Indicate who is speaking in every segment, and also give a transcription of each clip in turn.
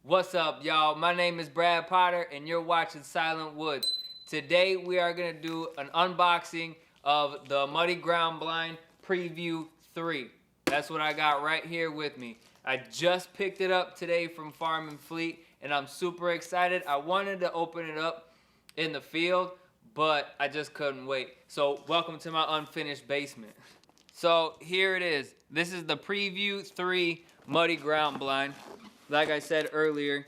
Speaker 1: What's up, y'all? My name is Brad Potter, and you're watching Silent Woods. Today, we are going to do an unboxing of the Muddy Ground Blind Prevue 3. That's what I got right here with me. I just picked it up today from Farm and Fleet, and I'm super excited. I wanted to open it up in the field, but I just couldn't wait. So, welcome to my unfinished basement. So, here it is. This is the Prevue 3 Muddy Ground Blind. Like I said earlier,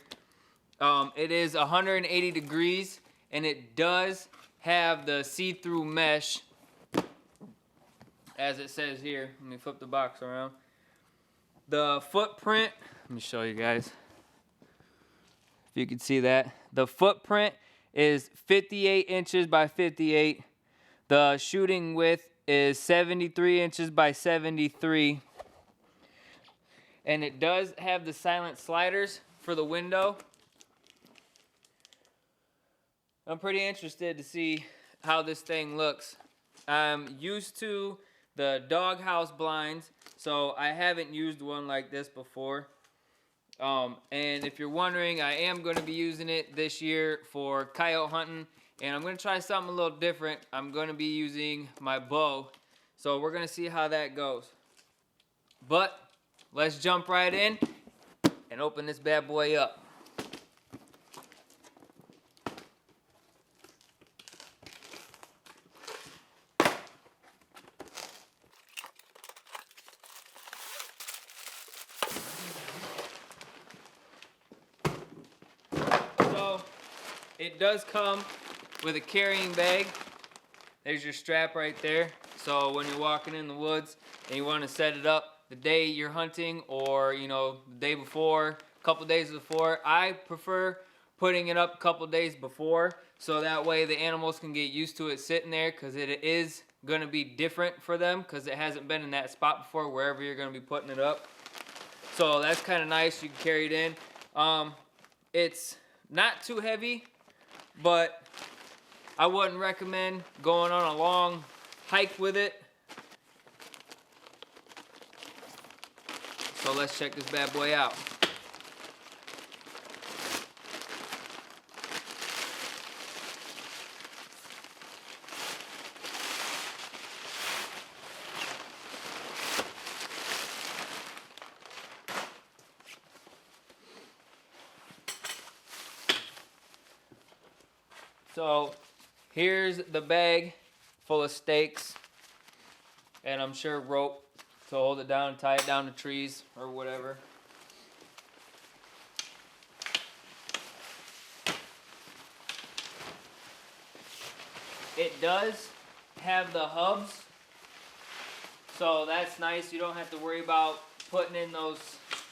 Speaker 1: it is 180 degrees, and it does have the see-through mesh, as it says here. Let me flip the box around. The footprint, let me show you guys, if you can see that. The footprint is 58 inches by 58. The shooting width is 73 inches by 73. And it does have the silent sliders for the window. I'm pretty interested to see how this thing looks. I'm used to the doghouse blinds, so I haven't used one like this before. And if you're wondering, I am going to be using it this year for coyote hunting, and I'm going to try something a little different. I'm going to be using my bow, so we're going to see how that goes. But let's jump right in and open this bad boy up. So, it does come with a carrying bag. There's your strap right there. So when you're walking in the woods and you want to set it up the day you're hunting, or the day before, a couple days before, I prefer putting it up a couple days before, so that way the animals can get used to it sitting there, because it is going to be different for them because it hasn't been in that spot before, wherever you're going to be putting it up. So that's kind of nice. You can carry it in. It's not too heavy, but I wouldn't recommend going on a long hike with it. So let's check this bad boy out. So here's the bag full of stakes, and I'm sure rope to hold it down, tie it down to trees or whatever. It does have the hubs, so that's nice. You don't have to worry about putting in those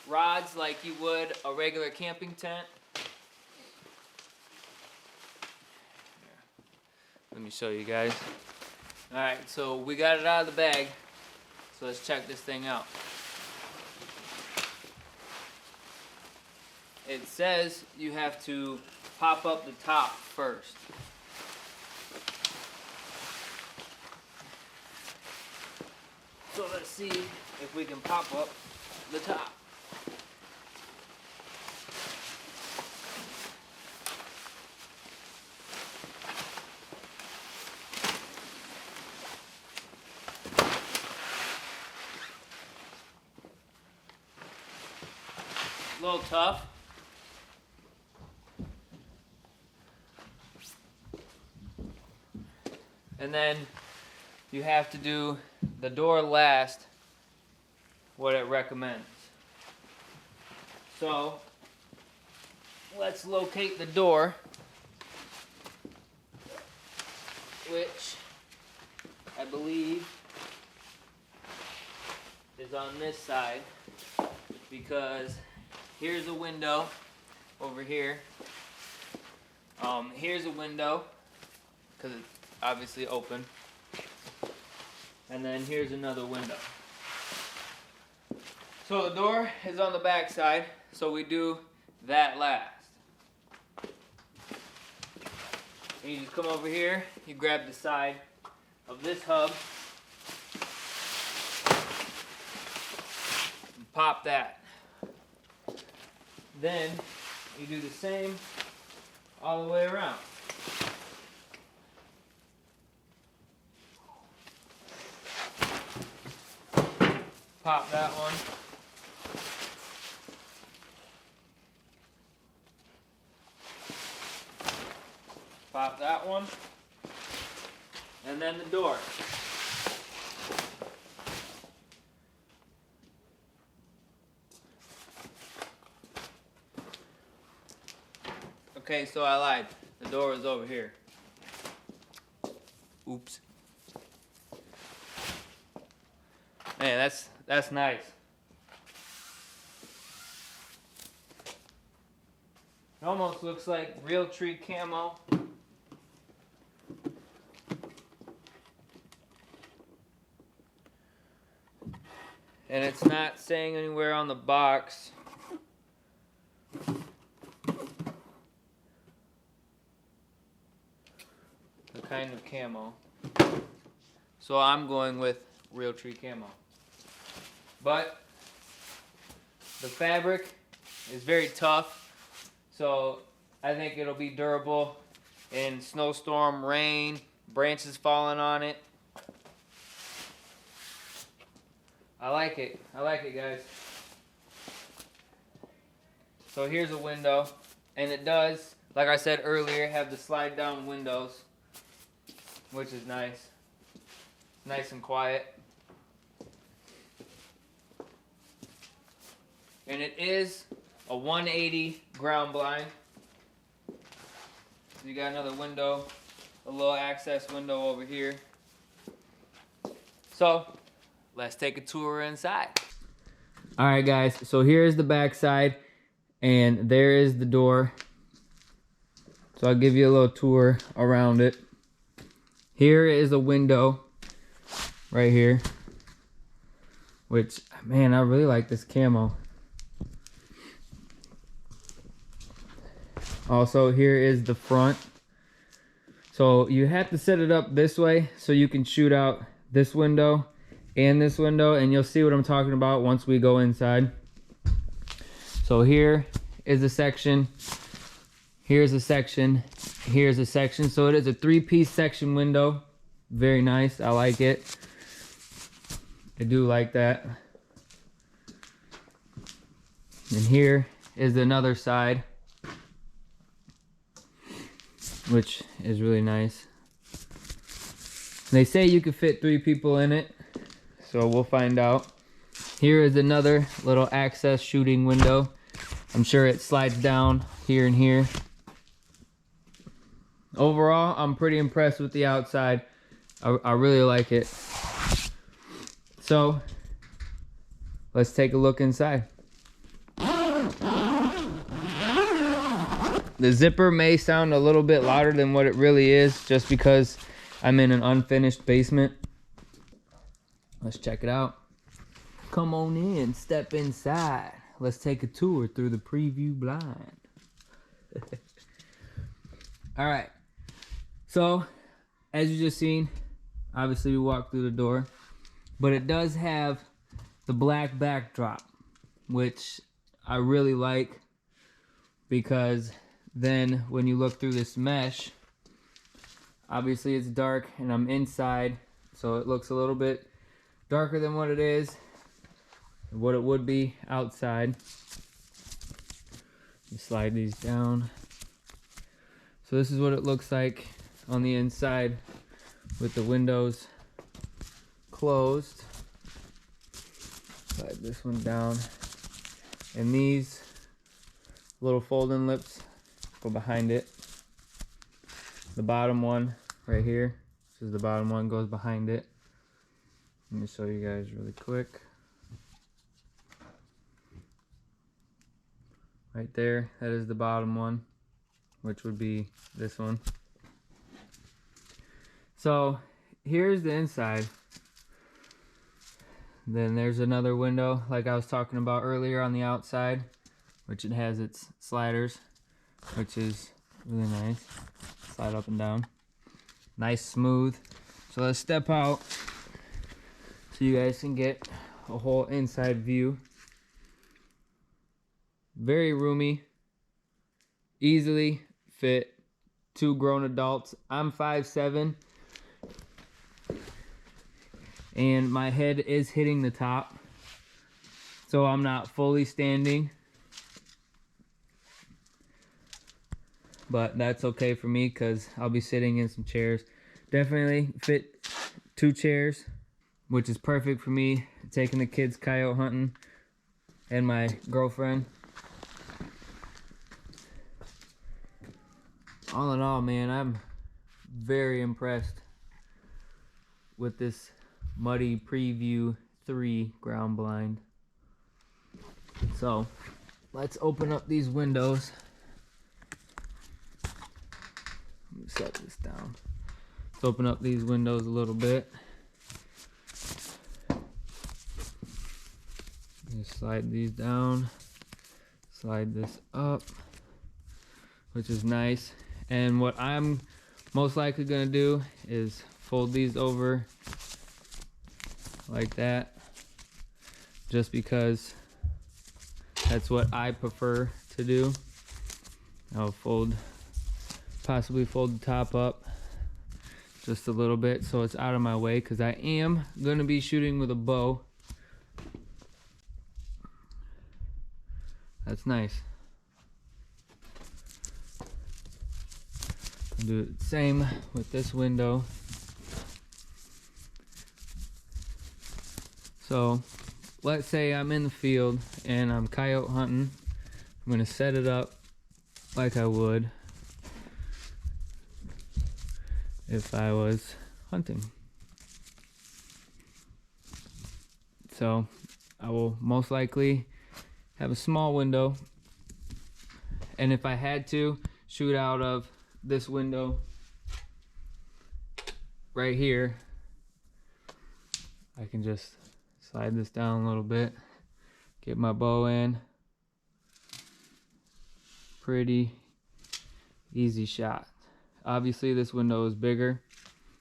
Speaker 1: rods like you would a regular camping tent. Let me show you guys. Alright, so we got it out of the bag. So let's check this thing out. It says you have to pop up the top first. So let's see if we can pop up the top. A little tough. And then you have to do the door last, what it recommends. So let's locate the door, which I believe is on this side, because here's a window over here. Here's a window, because it's obviously open. And then here's another window. So the door is on the back side, so we do that last. And you just come over here, you grab the side of this hub, and pop that. Then you do the same all the way around. Pop that one. Pop that one. And then the door. Okay, so I lied. The door is over here. Oops. Man, that's nice. It almost looks like real tree camo. And it's not saying anywhere on the box the kind of camo. So I'm going with real tree camo. But the fabric is very tough, so I think it'll be durable in snowstorm, rain, branches falling on it. I like it. I like it, guys. So here's a window, and it does, like I said earlier, have the slide down windows, which is nice. Nice and quiet. And it is a 180 ground blind. So you got another window, a little access window over here. So let's take a tour inside. All right, guys, so here's the back side, and there is the door. So I'll give you a little tour around it. Here is a window right here, which, man, I really like this camo. Also, here is the front. So you have to set it up this way so you can shoot out this window and this window, and you'll see what I'm talking about once we go inside. So here is a section, here's a section, here's a section. So it is a 3-piece section window. Very nice. I like it. I do like that. And here is another side, which is really nice. They say you could fit 3 people in it, so we'll find out. Here is another little access shooting window. I'm sure it slides down here and here. Overall, I'm pretty impressed with the outside. I really like it. So let's take a look inside. The zipper may sound a little bit louder than what it really is, just because I'm in an unfinished basement. Let's check it out. Come on in, step inside. Let's take a tour through the Prevue blind. All right. So, as you just seen, obviously we walked through the door, but it does have the black backdrop, which I really like, because then when you look through this mesh, obviously it's dark and I'm inside, so it looks a little bit darker than what it is, what it would be outside. You slide these down. So this is what it looks like on the inside with the windows closed. Slide this one down. And these little fold-in lips go behind it. The bottom one right here, this is the bottom one, goes behind it. Let me show you guys really quick. Right there, that is the bottom one, which would be this one. So here's the inside. Then there's another window like I was talking about earlier on the outside, which it has its sliders, which is really nice. Slide up and down. Nice, smooth. So let's step out so you guys can get a whole inside view. Very roomy. easily fit 2 grown adults. I'm 5'7", and my head is hitting the top, so I'm not fully standing, but that's okay for me because I'll be sitting in some chairs. Definitely fit 2 chairs, which is perfect for me taking the kids coyote hunting and my girlfriend. All in all, man, I'm very impressed with this Muddy Prevue 3 ground blind. So let's open up these windows. Let me set this down. Let's open up these windows a little bit. Just slide these down, slide this up, which is nice. And what I'm most likely gonna do is fold these over like that, just because that's what I prefer to do. I'll possibly fold the top up just a little bit so it's out of my way, because I am gonna be shooting with a bow. That's nice. I'll do the same with this window. So let's say I'm in the field and I'm coyote hunting. I'm gonna set it up like I would if I was hunting. So I will most likely have a small window, and if I had to shoot out of this window right here, I can just slide this down a little bit, get my bow in. Pretty easy shot. Obviously this window is bigger,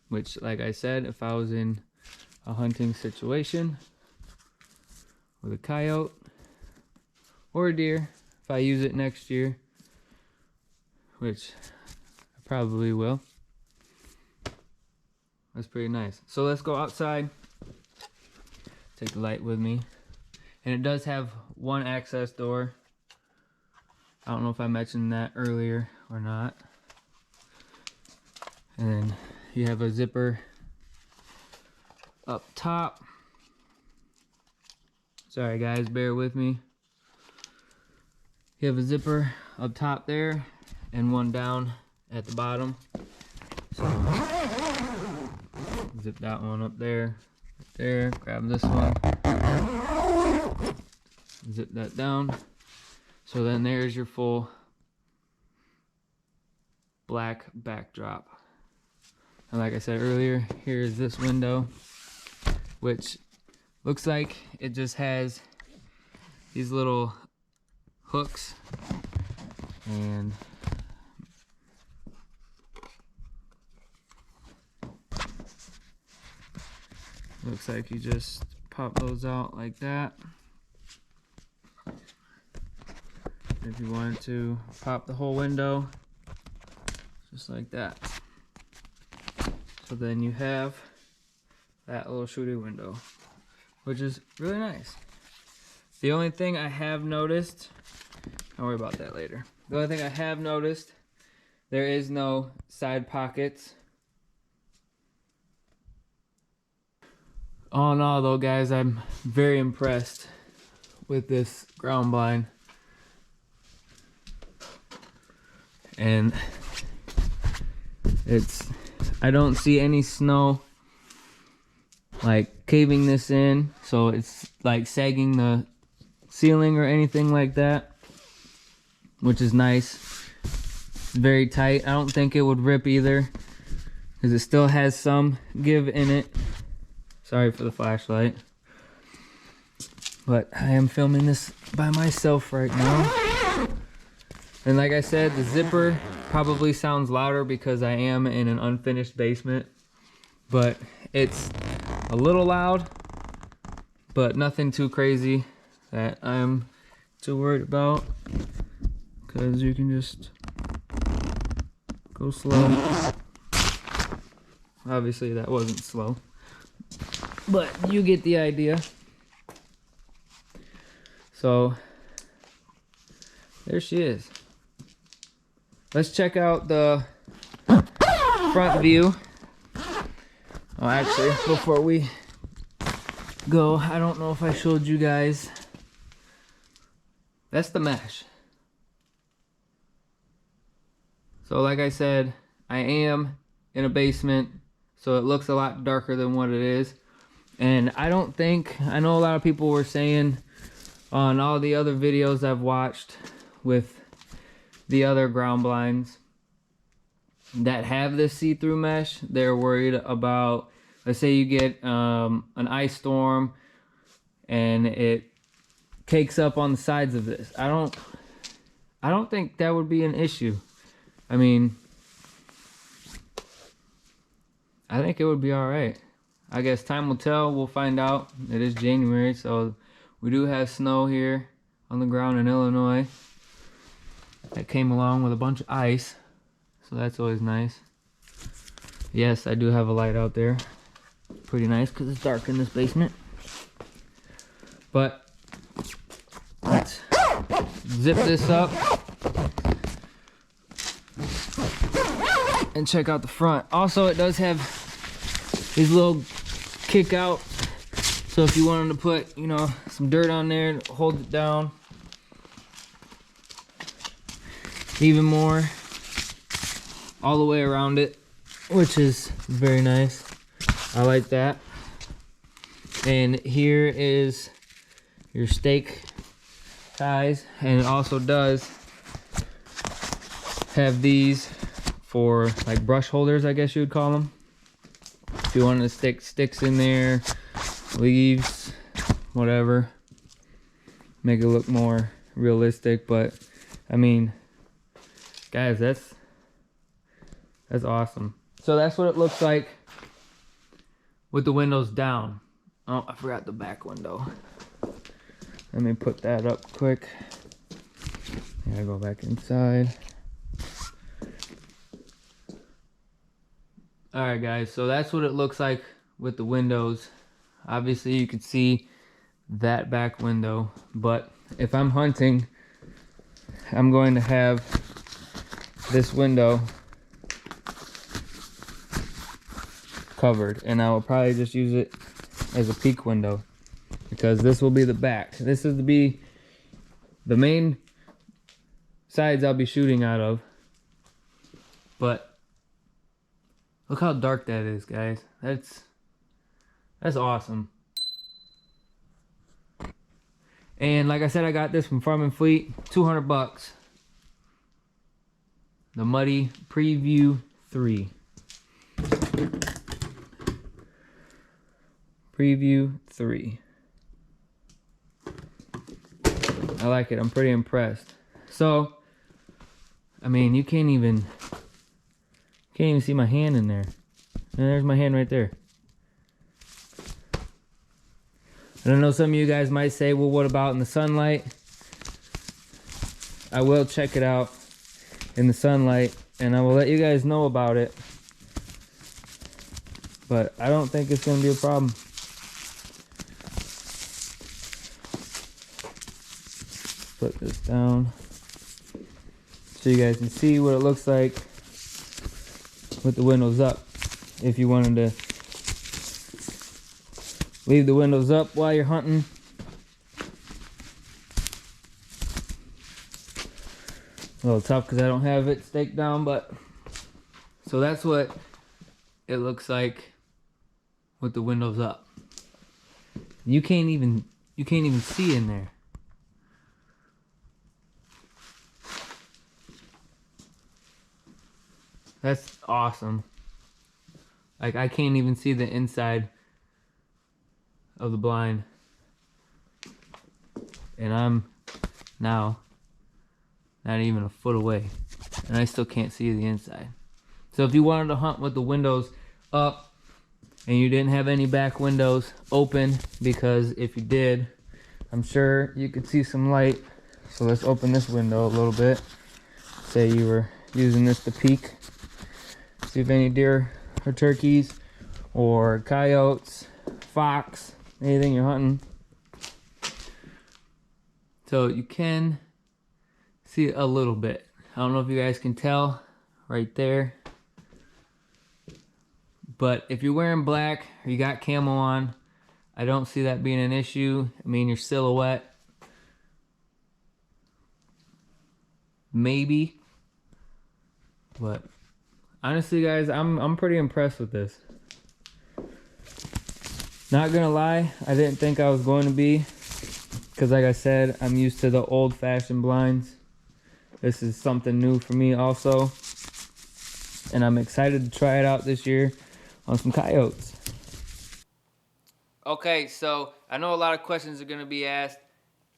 Speaker 1: which, like I said, if I was in a hunting situation with a coyote or a deer, if I use it next year, which I probably will, that's pretty nice. So let's go outside. Take the light with me. And it does have one access door. I don't know if I mentioned that earlier or not. And then you have a zipper up top. Sorry guys, bear with me. You have a zipper up top there and one down at the bottom. So zip that one up there, right there, grab this one, zip that down. So then there's your full black backdrop. And like I said earlier, here's this window, which looks like it just has these little hooks, and looks like you just pop those out like that. If you wanted to pop the whole window, just like that. So then you have that little shooting window, which is really nice. The only thing I have noticed, don't worry about that later. The only thing I have noticed, there is no side pockets. All in all though, guys, I'm very impressed with this ground blind. And I don't see any snow like caving this in, so it's like sagging the ceiling or anything like that, which is nice. It's very tight. I don't think it would rip either, because it still has some give in it. Sorry for the flashlight, but I am filming this by myself right now. And like I said, the zipper probably sounds louder because I am in an unfinished basement, but it's a little loud, but nothing too crazy that I'm too worried about, because you can just Go slow. Obviously that wasn't slow, but you get the idea. So there she is. Let's check out the front view. Oh, actually, before we go, I don't know if I showed you guys. That's the mesh. So like I said, I am in a basement, so it looks a lot darker than what it is. And I know a lot of people were saying on all the other videos I've watched with the other ground blinds that have this see-through mesh, they're worried about, let's say you get an ice storm and it cakes up on the sides of this. I don't think that would be an issue. I mean, I think it would be all right. I guess time will tell. We'll find out. It is January, so we do have snow here on the ground in Illinois. That came along with a bunch of ice, so that's always nice. Yes, I do have a light out there. Pretty nice because it's dark in this basement. But let's zip this up and check out the front. Also, it does have these little kick out, so if you wanted to put, you know, some dirt on there to hold it down even more, all the way around it, which is very nice. I like that. And here is your stake ties, and it also does have these for like brush holders, I guess you would call them. If you wanted to stick sticks in there, leaves, whatever, make it look more realistic. But I mean, guys, that's awesome. So that's what it looks like with the windows down. Oh, I forgot the back window. Let me put that up quick. I go back inside. All right, guys, so that's what it looks like with the windows. Obviously, you can see that back window, but if I'm hunting, I'm going to have this window covered, and I will probably just use it as a peek window because this will be the back. This is the main sides I'll be shooting out of. But look how dark that is, guys. That's awesome. And like I said, I got this from Farm and Fleet, 200 bucks. The Muddy Prevue 3. Prevue 3. I like it. I'm pretty impressed. So, I mean, you can't even see my hand in there. And there's my hand right there. And I know some of you guys might say, well, what about in the sunlight? I will check it out in the sunlight, and I will let you guys know about it. But I don't think it's going to be a problem. Put this down so you guys can see what it looks like with the windows up. If you wanted to leave the windows up while you're hunting, a little tough because I don't have it staked down, but so that's what it looks like with the windows up. You can't even see in there. That's awesome. Like, I can't even see the inside of the blind. And I'm now not even a foot away. And I still can't see the inside. So if you wanted to hunt with the windows up and you didn't have any back windows open, because if you did, I'm sure you could see some light. So let's open this window a little bit. Say you were using this to peek. See if any deer or turkeys or coyotes, fox, anything you're hunting. So you can see it a little bit. I don't know if you guys can tell right there. But if you're wearing black or you got camo on, I don't see that being an issue. I mean, your silhouette, maybe. But honestly, guys, I'm pretty impressed with this. Not gonna lie, I didn't think I was going to be, because like I said, I'm used to the old-fashioned blinds. This is something new for me also, and I'm excited to try it out this year on some coyotes. Okay, so I know a lot of questions are gonna be asked.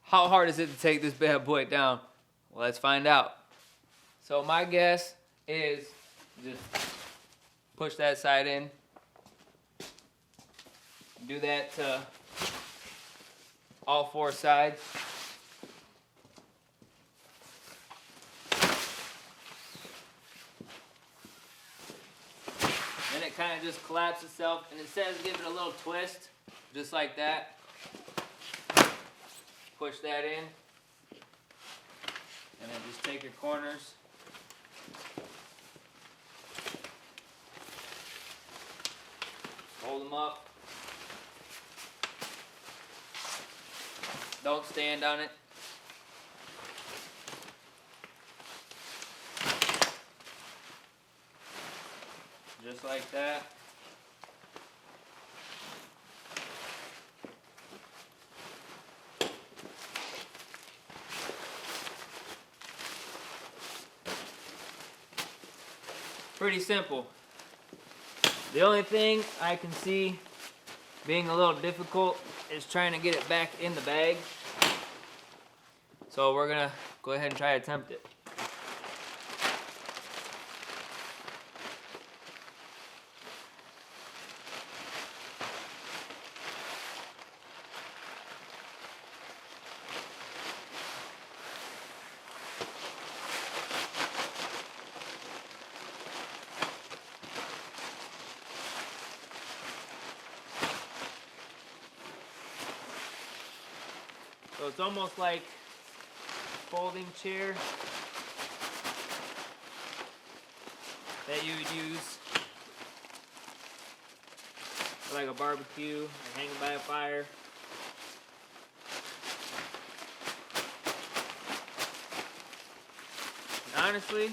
Speaker 1: How hard is it to take this bad boy down? Well, let's find out. So my guess is just push that side in. Do that to all four sides. Then it kind of just collapses itself, and it says give it a little twist, just like that. Push that in, and then just take your corners. Hold them up. Don't stand on it. Just like that. Pretty simple. The only thing I can see being a little difficult is trying to get it back in the bag. So we're gonna go ahead and try to attempt it. So it's almost like a folding chair that you would use for like a barbecue, or hanging by a fire. And honestly,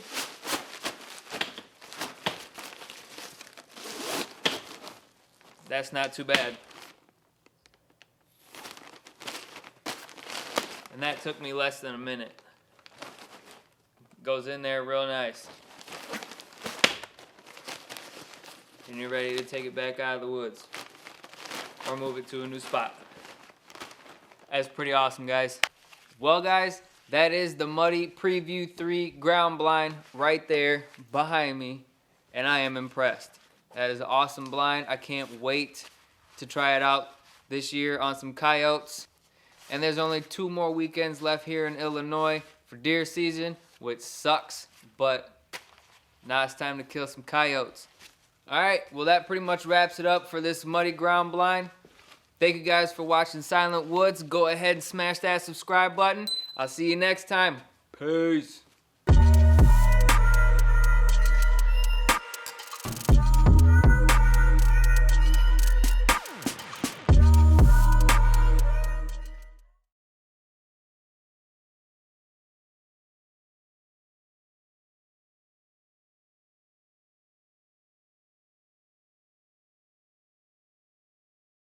Speaker 1: that's not too bad. And that took me less than a minute. Goes in there real nice. And you're ready to take it back out of the woods. Or move it to a new spot. That's pretty awesome, guys. Well, guys, that is the Muddy Prevue 3 ground blind right there behind me. And I am impressed. That is an awesome blind. I can't wait to try it out this year on some coyotes. And there's only 2 more weekends left here in Illinois for deer season, which sucks, but now it's time to kill some coyotes. All right, well, that pretty much wraps it up for this Muddy ground blind. Thank you guys for watching Silent Woods. Go ahead and smash that subscribe button. I'll see you next time. Peace.